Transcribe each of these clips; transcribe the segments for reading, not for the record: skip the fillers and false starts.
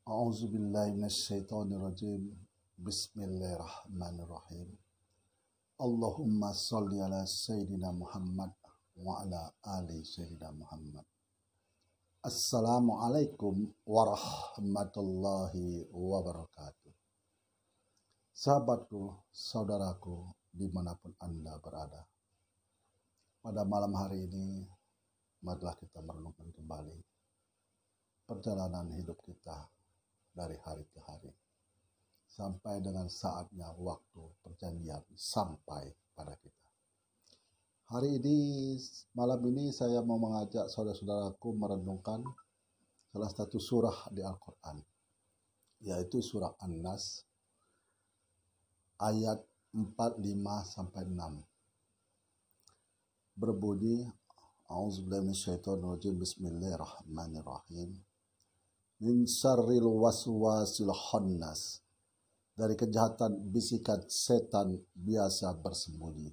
A'udzubillahi minasyaitonirrajim. Bismillahirrahmanirrahim. Allahumma sholli ala Sayyidina Muhammad wa ala ali Sayyidina Muhammad. Assalamualaikum warahmatullahi wabarakatuh. Sahabatku, saudaraku, dimanapun Anda berada. Pada malam hari ini, marilah kita merenungkan kembali perjalanan hidup kita dari hari ke hari, sampai dengan saatnya waktu perjanjian sampai pada kita. Hari ini, malam ini saya mau mengajak saudara-saudaraku merenungkan salah satu surah di Al-Quran, yaitu surah An-Nas ayat 4, 5, sampai 6. Berbunyi, A'udzubillahi minasyaitonirrajim, Bismillahirrahmanirrahim. Min syarril waswasil khannas, dari kejahatan bisikan setan biasa bersembunyi.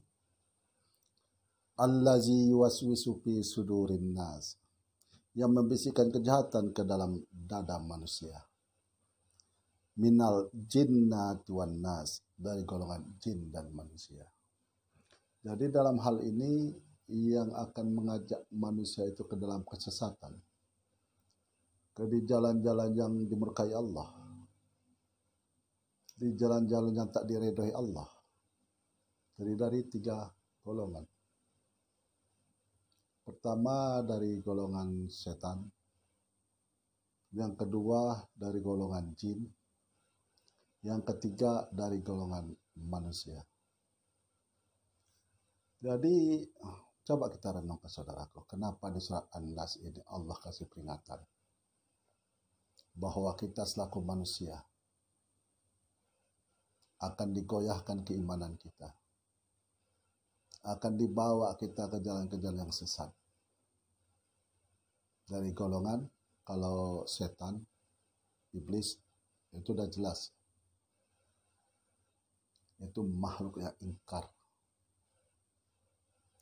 Allazi yuwaswisu fi sudurin nas, yang membisikkan kejahatan ke dalam dada manusia. Minal jinnati wan nas, dari golongan jin dan manusia. Jadi dalam hal ini yang akan mengajak manusia itu ke dalam kesesatan, ke di jalan-jalan yang dimurkai Allah, di jalan-jalan yang tak diridhoi Allah, terdiri dari 3 golongan. Pertama dari golongan setan, yang kedua dari golongan jin, yang ketiga dari golongan manusia. Jadi coba kita renungkan saudaraku, kenapa di surat An-Nas ini Allah kasih peringatan bahwa kita selaku manusia akan digoyahkan keimanan kita, akan dibawa kita ke jalan-jalan yang sesat. Dari golongan, kalau setan, iblis, itu udah jelas, itu makhluk yang ingkar.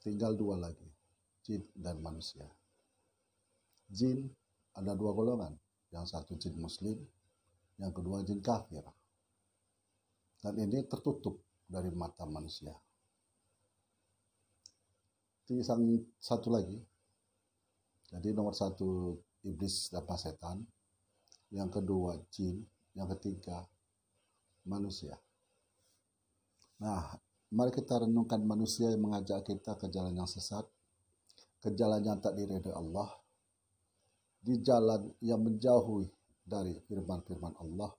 Tinggal 2 lagi, jin dan manusia. Jin ada 2 golongan, yang satu jin muslim, yang kedua jin kafir. Dan ini tertutup dari mata manusia. Yang satu lagi, jadi nomor 1 iblis dan setan, yang kedua jin, yang ketiga manusia. Nah, mari kita renungkan manusia yang mengajak kita ke jalan yang sesat, ke jalan yang tak diridhoi Allah, di jalan yang menjauhi dari firman-firman Allah,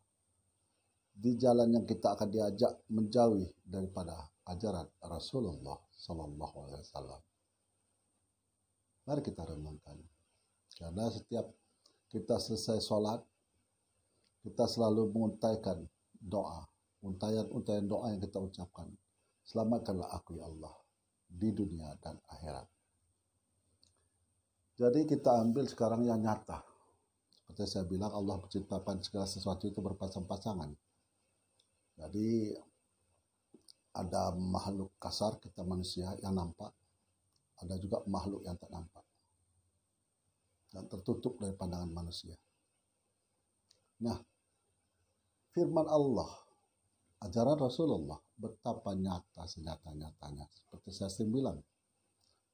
di jalan yang kita akan diajak menjauhi daripada ajaran Rasulullah Sallallahu Alaihi Wasallam. Mari kita renungkan, karena setiap kita selesai sholat, kita selalu menguntaikan doa, untayan doa yang kita ucapkan. Selamatkanlah aku ya Allah di dunia dan akhirat. Jadi kita ambil sekarang yang nyata. Seperti saya bilang, Allah menciptakan segala sesuatu itu berpasang-pasangan. Jadi ada makhluk kasar, kita manusia yang nampak. Ada juga makhluk yang tak nampak dan tertutup dari pandangan manusia. Nah, firman Allah, ajaran Rasulullah betapa nyata senyata-nyatanya. Seperti saya sering bilang,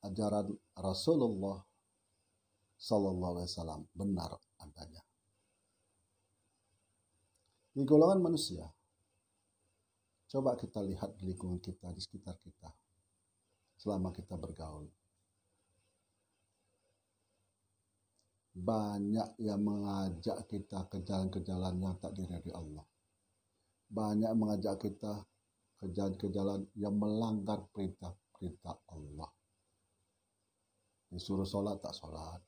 ajaran Rasulullah Sallallahu Alaihi Wasallam benar adanya. Di golongan manusia, coba kita lihat di lingkungan kita, di sekitar kita, selama kita bergaul. Banyak yang mengajak kita ke jalan-jalan yang tak diridhoi Allah. Banyak mengajak kita ke jalan yang melanggar perintah-perintah Allah. Disuruh sholat tak sholat.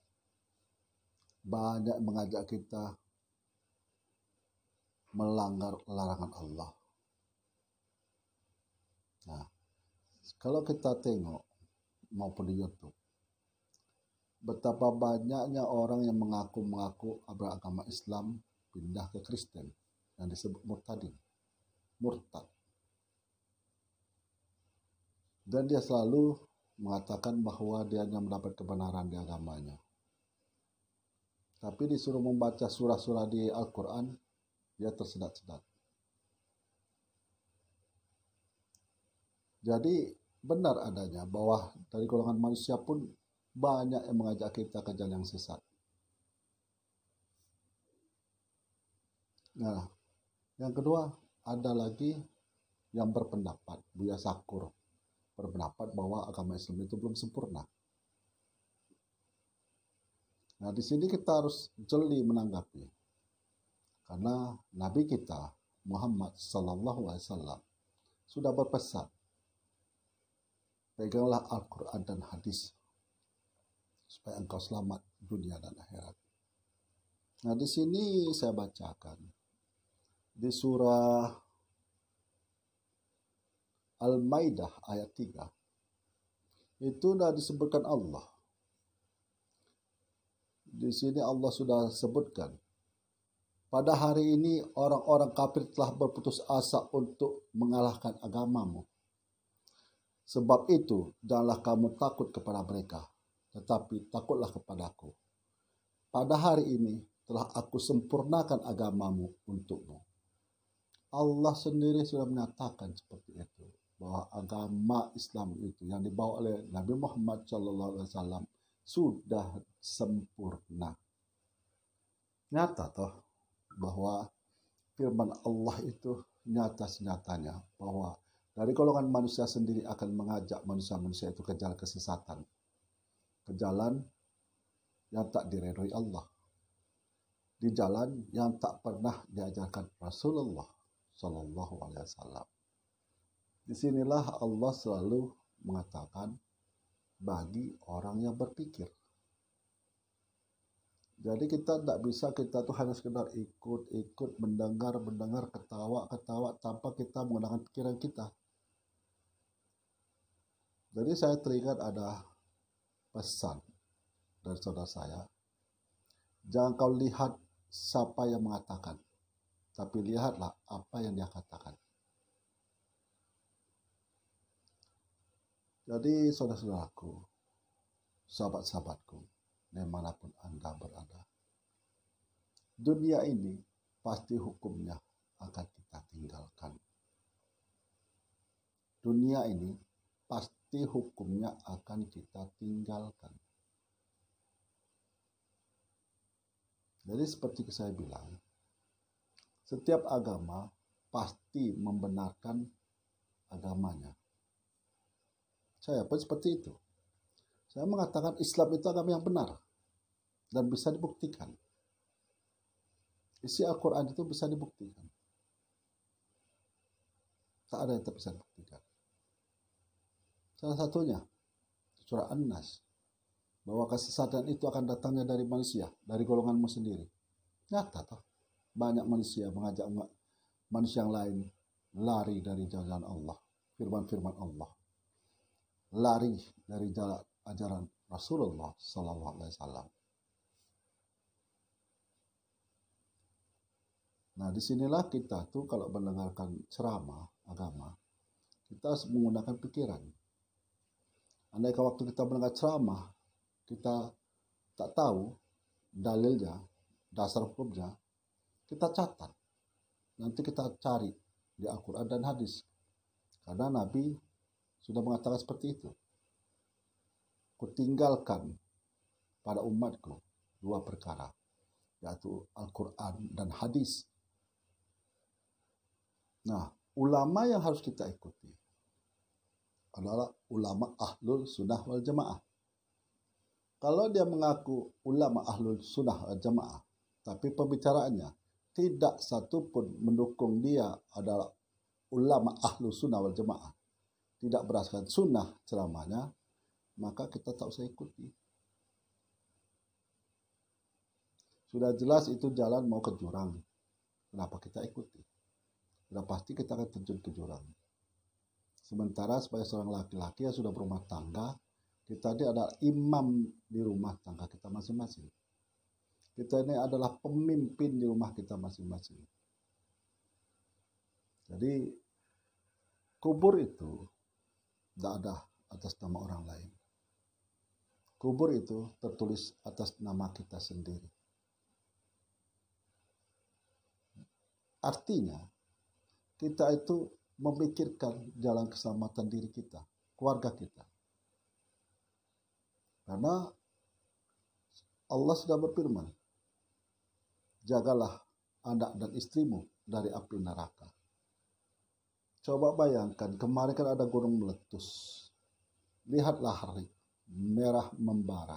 Banyak mengajak kita melanggar larangan Allah. Nah, kalau kita tengok maupun di YouTube, betapa banyaknya orang yang mengaku beragama Islam pindah ke Kristen yang disebut murtad. Dan dia selalu mengatakan bahwa dia hanya mendapat kebenaran di agamanya. Tapi disuruh membaca surah-surah di Al-Quran, dia tersendat-sendat. Jadi benar adanya bahwa dari golongan manusia pun banyak yang mengajak kita ke jalan yang sesat. Nah, yang kedua ada lagi yang berpendapat, Buya Sakur berpendapat bahwa agama Islam itu belum sempurna. Nah, di sini kita harus jeli menanggapi. Karena Nabi kita Muhammad sallallahu alaihi wasallam sudah berpesan, peganglah Al-Quran dan hadis supaya engkau selamat dunia dan akhirat. Nah, di sini saya bacakan di surah Al-Maidah ayat 3. Itu sudah disebutkan Allah. Di sini Allah sudah sebutkan, pada hari ini orang-orang kafir telah berputus asa untuk mengalahkan agamamu. Sebab itu, janganlah kamu takut kepada mereka, tetapi takutlah kepadaku. Pada hari ini telah aku sempurnakan agamamu untukmu. Allah sendiri sudah menyatakan seperti itu, bahwa agama Islam itu yang dibawa oleh Nabi Muhammad SAW sudah sempurna. Nyata toh bahwa firman Allah itu nyata-nyatanya bahwa dari golongan manusia sendiri akan mengajak manusia-manusia itu ke jalan kesesatan, ke jalan yang tak diridhoi Allah, di jalan yang tak pernah diajarkan Rasulullah Shallallahu Alaihi Wasallam. Disinilah Allah selalu mengatakan bagi orang yang berpikir. Jadi kita tidak bisa, kita tuh hanya sekedar ikut, mendengar, ketawa tanpa kita menggunakan pikiran kita. Jadi saya teringat ada pesan dari saudara saya, jangan kau lihat siapa yang mengatakan, tapi lihatlah apa yang dia katakan. Jadi saudara-saudaraku, sahabat-sahabatku, dimanapun Anda berada, dunia ini pasti hukumnya akan kita tinggalkan. Dunia ini pasti hukumnya akan kita tinggalkan. Jadi seperti saya bilang, setiap agama pasti membenarkan agamanya. Saya pun seperti itu. Saya mengatakan Islam itu agama yang benar dan bisa dibuktikan. Isi Al-Quran itu bisa dibuktikan. Tak ada yang tak bisa dibuktikan. Salah satunya surah An-Nas, bahwa kesesatan itu akan datangnya dari manusia, dari golonganmu sendiri. Nyata toh, banyak manusia mengajak manusia yang lain lari dari jalan Allah, firman-firman Allah, lari dari jalan ajaran Rasulullah Sallallahu Alaihi Wasallam. Nah, disinilah kita tuh kalau mendengarkan ceramah agama, kita harus menggunakan pikiran. Andai waktu kita mendengar ceramah, kita tak tahu dalilnya, dasar hukumnya, kita catat. Nanti kita cari di Al-Quran dan hadis. Karena Nabi sudah mengatakan seperti itu. Kutinggalkan pada umatku dua perkara, yaitu Al-Quran dan hadis. Nah, ulama yang harus kita ikuti adalah ulama ahlul sunnah wal jamaah. Kalau dia mengaku ulama ahlul sunnah wal jamaah, tapi pembicaraannya tidak satupun mendukung dia adalah ulama ahlul sunnah wal jamaah, tidak berdasarkan sunnah ceramahnya, maka kita tak usah ikuti. Sudah jelas itu jalan mau ke jurang. Kenapa kita ikuti? Sudah pasti kita akan terjun ke jurang. Sementara sebagai seorang laki-laki yang sudah berumah tangga, kita ini adalah imam di rumah tangga kita masing-masing. Kita ini adalah pemimpin di rumah kita masing-masing. Jadi kubur itu tidak ada atas nama orang lain. Kubur itu tertulis atas nama kita sendiri. Artinya, kita itu memikirkan jalan keselamatan diri kita, keluarga kita. Karena Allah sudah berfirman, jagalah anak dan istrimu dari api neraka. Coba bayangkan, kemarin kan ada gunung meletus. Lihatlah hari merah membara.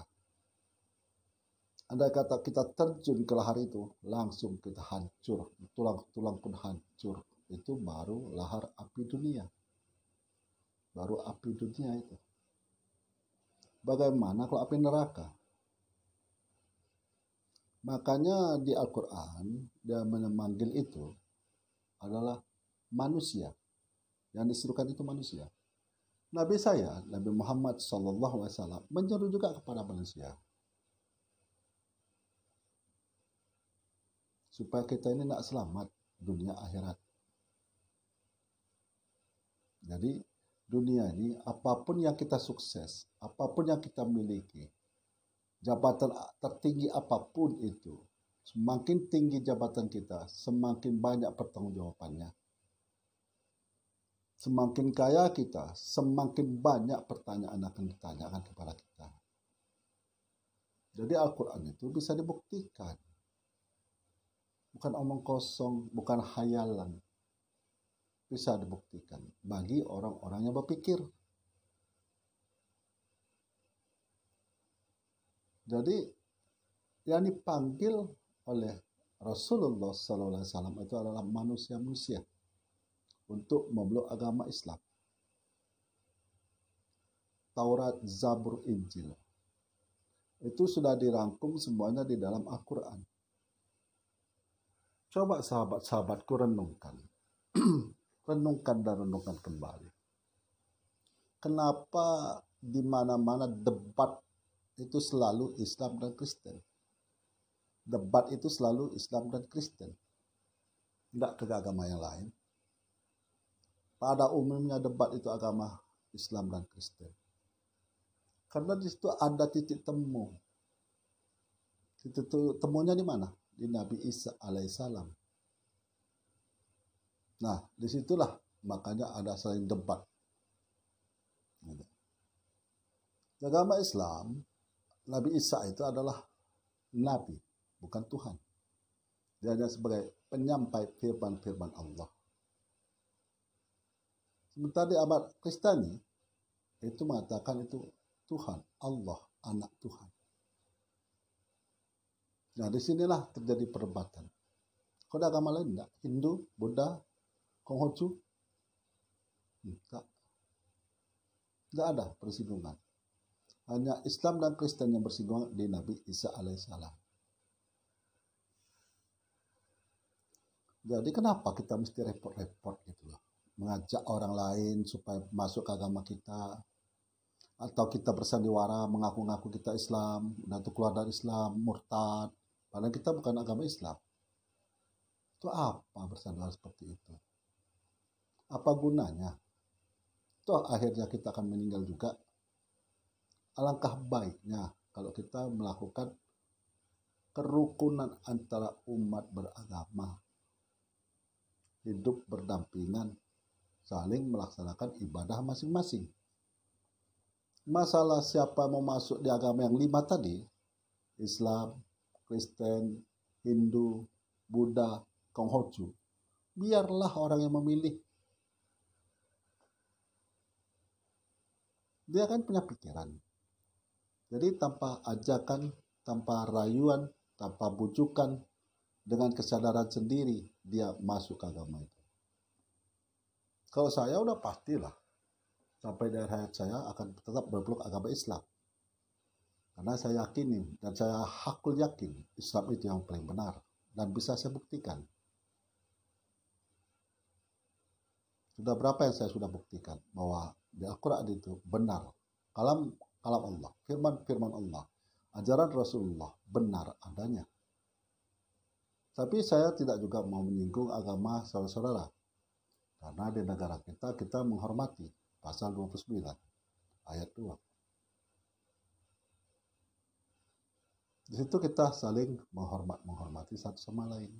Andai kata kita terjun ke lahar itu, langsung kita hancur. Tulang-tulang pun hancur. Itu baru lahar api dunia. Baru api dunia itu. Bagaimana kalau api neraka? Makanya di Al-Quran, dia memanggil itu adalah manusia. Yang diserukan itu manusia. Nabi saya, Nabi Muhammad SAW, menyeru juga kepada manusia. Supaya kita ini tidak selamat dunia akhirat. Jadi dunia ini apapun yang kita sukses, apapun yang kita miliki, jabatan tertinggi apapun itu, semakin tinggi jabatan kita, semakin banyak pertanggungjawabannya. Semakin kaya kita, semakin banyak pertanyaan akan ditanyakan kepada kita. Jadi Al-Quran itu bisa dibuktikan. Bukan omong kosong, bukan hayalan. Bisa dibuktikan bagi orang-orang yang berpikir. Jadi yang dipanggil oleh Rasulullah SAW itu adalah manusia-manusia untuk memeluk agama Islam. Taurat, Zabur, Injil. Itu sudah dirangkum semuanya di dalam Al-Quran. Coba sahabat-sahabatku renungkan. Renungkan dan renungkan kembali. Kenapa di mana-mana debat itu selalu Islam dan Kristen? Debat itu selalu Islam dan Kristen. Tidak ke agama yang lain. Pada umumnya debat itu agama Islam dan Kristen. Karena di situ ada titik temu. Titik temunya di mana? Di Nabi Isa alaihissalam. Nah, disitulah makanya ada saling debat. Di agama Islam, Nabi Isa itu adalah Nabi, bukan Tuhan. Dia hanya sebagai penyampai firman-firman Allah. Sementara di abad Kristiani itu mengatakan itu Tuhan, Allah, anak Tuhan. Nah, disinilah terjadi perdebatan. Kalau ada agama lain enggak? Hindu, Buddha, Konghucu? Enggak. Enggak ada persinggungan. Hanya Islam dan Kristen yang bersinggungan di Nabi Isa alaihissalam. Jadi kenapa kita mesti repot-repot gitu loh? Mengajak orang lain supaya masuk ke agama kita, atau kita bersandiwara mengaku-ngaku kita Islam, dan itu keluar dari Islam, murtad, padahal kita bukan agama Islam. Itu apa bersandiwara seperti itu? Apa gunanya? Toh akhirnya kita akan meninggal juga. Alangkah baiknya kalau kita melakukan kerukunan antara umat beragama, hidup berdampingan, saling melaksanakan ibadah masing-masing. Masalah siapa mau masuk di agama yang 5 tadi, Islam, Kristen, Hindu, Buddha, Konghucu, biarlah orang yang memilih. Dia kan punya pikiran. Jadi tanpa ajakan, tanpa rayuan, tanpa bujukan, dengan kesadaran sendiri dia masuk ke agama itu. Kalau saya udah pastilah sampai dari hayat saya akan tetap berpeluk agama Islam. Karena saya yakini dan saya hakul yakin Islam itu yang paling benar dan bisa saya buktikan. Sudah berapa yang saya sudah buktikan bahwa di Al-Quran itu benar, kalam Allah, firman Allah, ajaran Rasulullah benar adanya. Tapi saya tidak juga mau menyinggung agama saudara-saudara. Karena di negara kita menghormati pasal 29 ayat 2. Di situ kita saling menghormati satu sama lain.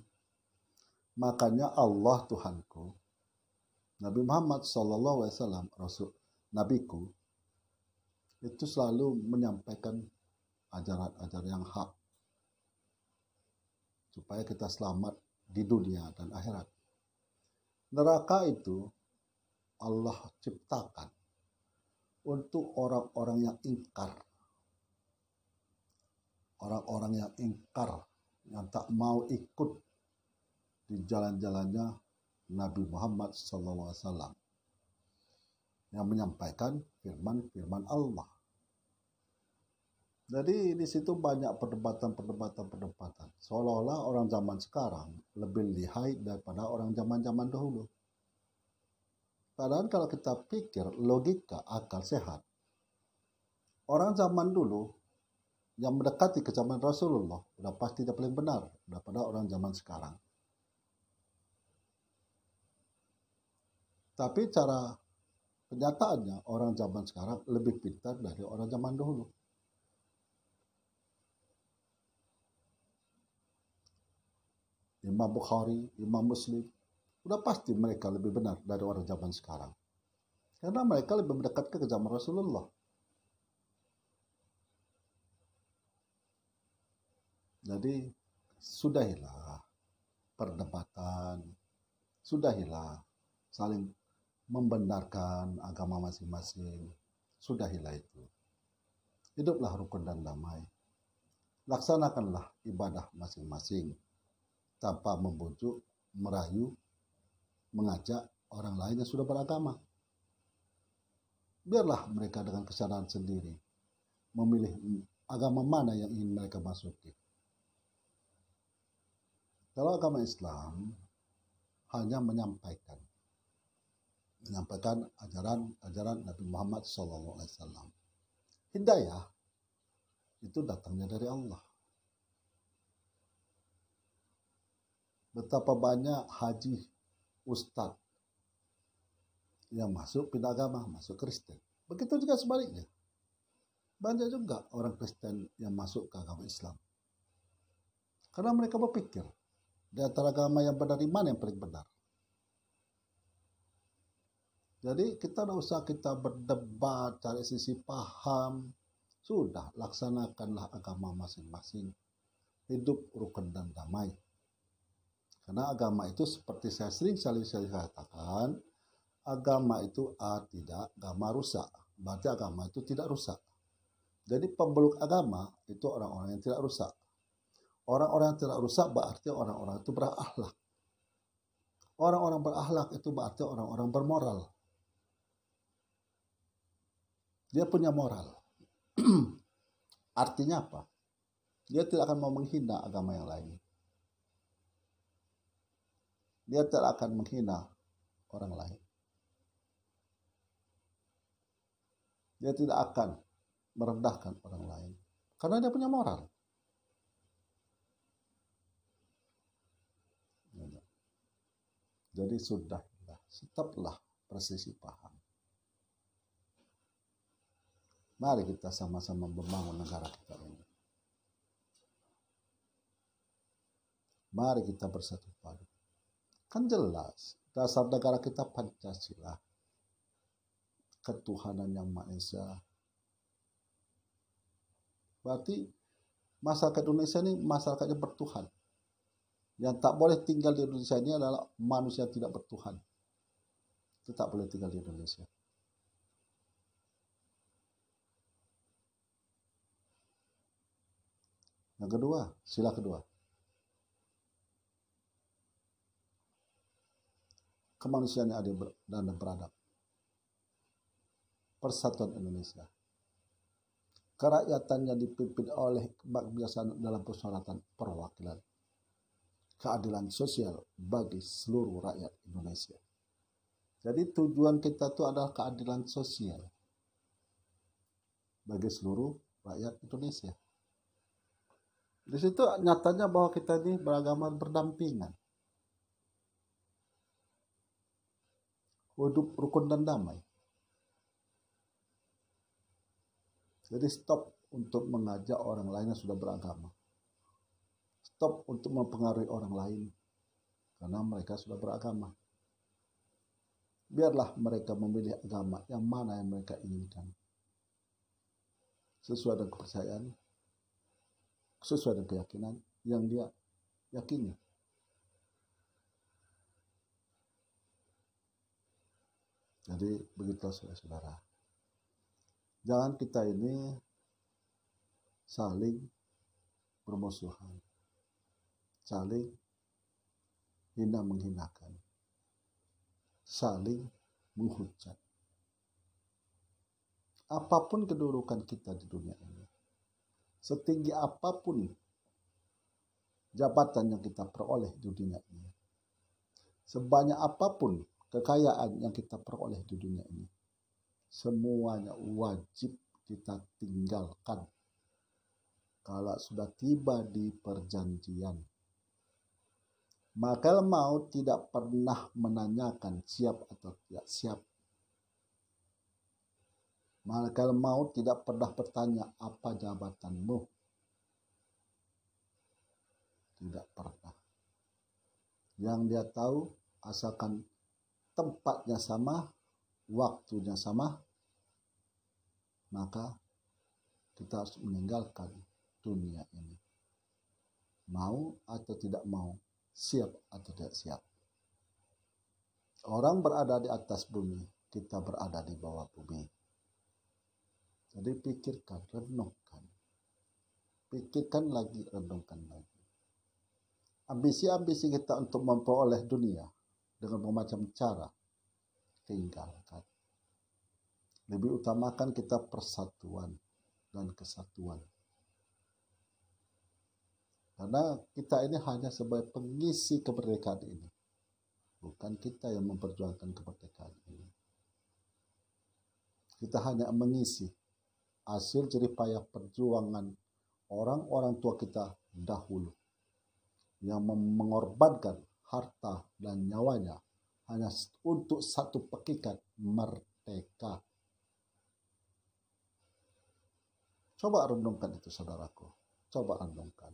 Makanya Allah Tuhanku, Nabi Muhammad SAW, Rasul Nabiku, itu selalu menyampaikan ajaran-ajaran yang hak supaya kita selamat di dunia dan akhirat. Neraka itu Allah ciptakan untuk orang-orang yang ingkar. Orang-orang yang ingkar, yang tak mau ikut di jalan-jalannya Nabi Muhammad SAW yang menyampaikan firman-firman Allah. Jadi di situ banyak perdebatan. Seolah-olah orang zaman sekarang lebih lihai daripada orang zaman-zaman dahulu. Padahal kalau kita pikir logika, akal sehat, orang zaman dulu yang mendekati ke zaman Rasulullah sudah pasti tidak paling benar daripada orang zaman sekarang. Tapi cara kenyataannya orang zaman sekarang lebih pintar dari orang zaman dahulu. Imam Bukhari, Imam Muslim, udah pasti mereka lebih benar dari orang zaman sekarang. Karena mereka lebih mendekat ke zaman Rasulullah. Jadi, sudahilah perdebatan, sudahilah saling membenarkan agama masing-masing, sudahilah itu. Hiduplah rukun dan damai. Laksanakanlah ibadah masing-masing tanpa membujuk, merayu, mengajak orang lain yang sudah beragama. Biarlah mereka dengan kesadaran sendiri memilih agama mana yang ingin mereka masuki. Kalau agama Islam hanya menyampaikan ajaran Nabi Muhammad SAW. Hidayah itu datangnya dari Allah. Betapa banyak haji, ustadz yang masuk pindah agama, masuk Kristen. Begitu juga sebaliknya. Banyak juga orang Kristen yang masuk ke agama Islam. Karena mereka berpikir, di antara agama yang benar, mana yang paling benar. Jadi kita tidak usah kita berdebat, cari sisi paham. Sudah, laksanakanlah agama masing-masing. Hidup rukun dan damai. Karena agama itu seperti saya sering katakan, agama itu tidak agama rusak. Berarti agama itu tidak rusak. Jadi pemeluk agama itu orang-orang yang tidak rusak. Orang-orang yang tidak rusak berarti orang-orang itu berakhlak. Orang-orang berakhlak itu berarti orang-orang bermoral. Dia punya moral. Artinya apa? Dia tidak akan mau menghina agama yang lain. Dia tidak akan menghina orang lain. Dia tidak akan merendahkan orang lain. Karena dia punya moral. Jadi sudahlah, stoplah persisi paham. Mari kita sama-sama membangun negara kita ini. Mari kita bersatu padu. Kan jelas, dasar negara kita Pancasila. Ketuhanan yang Maha Esa. Berarti masyarakat Indonesia ini masyarakatnya bertuhan. Yang tak boleh tinggal di Indonesia ini adalah manusia yang tidak bertuhan. Itu tak boleh tinggal di Indonesia. Yang kedua, sila kedua. Kemanusiaan yang adil dan beradab. Persatuan Indonesia. Kerakyatan yang dipimpin oleh kebiasaan dalam persyaratan perwakilan. Keadilan sosial bagi seluruh rakyat Indonesia. Jadi tujuan kita itu adalah keadilan sosial bagi seluruh rakyat Indonesia. Di situ nyatanya bahwa kita ini beragama berdampingan. Hidup rukun dan damai. Jadi stop untuk mengajak orang lain yang sudah beragama. Stop untuk mempengaruhi orang lain karena mereka sudah beragama. Biarlah mereka memilih agama yang mana yang mereka inginkan, sesuai dengan kepercayaan, sesuai dengan keyakinan yang dia yakini. Jadi begitulah saudara-saudara. Jangan kita ini saling bermusuhan, saling hina menghinakan, saling menghujat. Apapun kedudukan kita di dunia ini, setinggi apapun jabatan yang kita peroleh di dunia ini, sebanyak apapun kekayaan yang kita peroleh di dunia ini, semuanya wajib kita tinggalkan kalau sudah tiba di perjanjian. Maka maut tidak pernah menanyakan siap atau tidak siap. Maka maut tidak pernah bertanya apa jabatanmu. Tidak pernah. Yang dia tahu asalkan tempatnya sama, waktunya sama, maka kita harus meninggalkan dunia ini. Mau atau tidak mau, siap atau tidak siap. Orang berada di atas bumi, kita berada di bawah bumi. Jadi pikirkan, renungkan. Pikirkan lagi, renungkan lagi. Ambisi-ambisi kita untuk memperoleh dunia dengan bermacam cara, tinggalkan. Lebih utamakan kita persatuan dan kesatuan. Karena kita ini hanya sebagai pengisi kemerdekaan ini. Bukan kita yang memperjuangkan kemerdekaan ini. Kita hanya mengisi hasil jerih payah perjuangan orang-orang tua kita dahulu. Yang mengorbankan harta dan nyawanya hanya untuk satu pekikat merdeka. Coba renungkan itu saudaraku. Coba renungkan.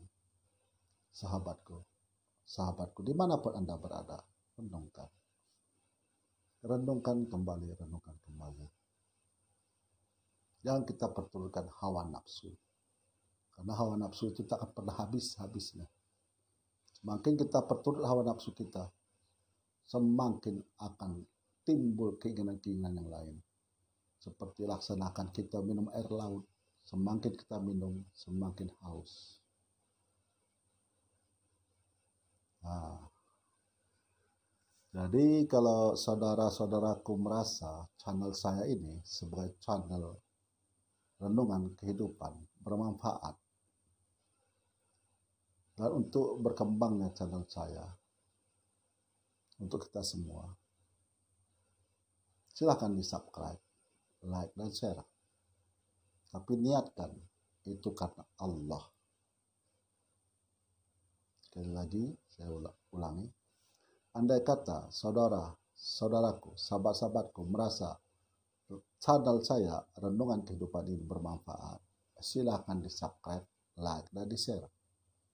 Sahabatku, dimanapun Anda berada, renungkan. Renungkan kembali. Jangan kita perturutkan hawa nafsu. Karena hawa nafsu itu tak akan pernah habisnya. Semakin kita perturut hawa nafsu kita, semakin akan timbul keinginan-keinginan yang lain. Seperti laksanakan kita minum air laut. Semakin kita minum, semakin haus. Nah, jadi kalau saudara-saudaraku merasa channel saya ini sebagai channel renungan kehidupan bermanfaat, dan untuk berkembangnya channel saya, untuk kita semua, silahkan di subscribe, like, dan share. Tapi niatkan itu karena Allah. Sekali lagi saya ulangi, andai kata saudaraku, sahabat-sahabatku merasa channel saya renungan kehidupan ini bermanfaat, silahkan di subscribe, like, dan di share.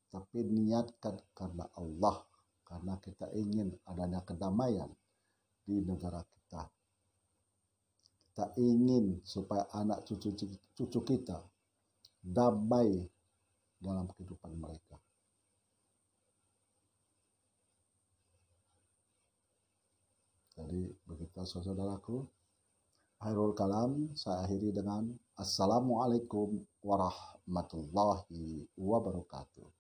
Tapi niatkan karena Allah, karena kita ingin adanya kedamaian di negara kita. Kita ingin supaya anak cucu kita damai dalam kehidupan mereka. Jadi begitu saudaraku. Akhirul kalam saya akhiri dengan Assalamualaikum warahmatullahi wabarakatuh.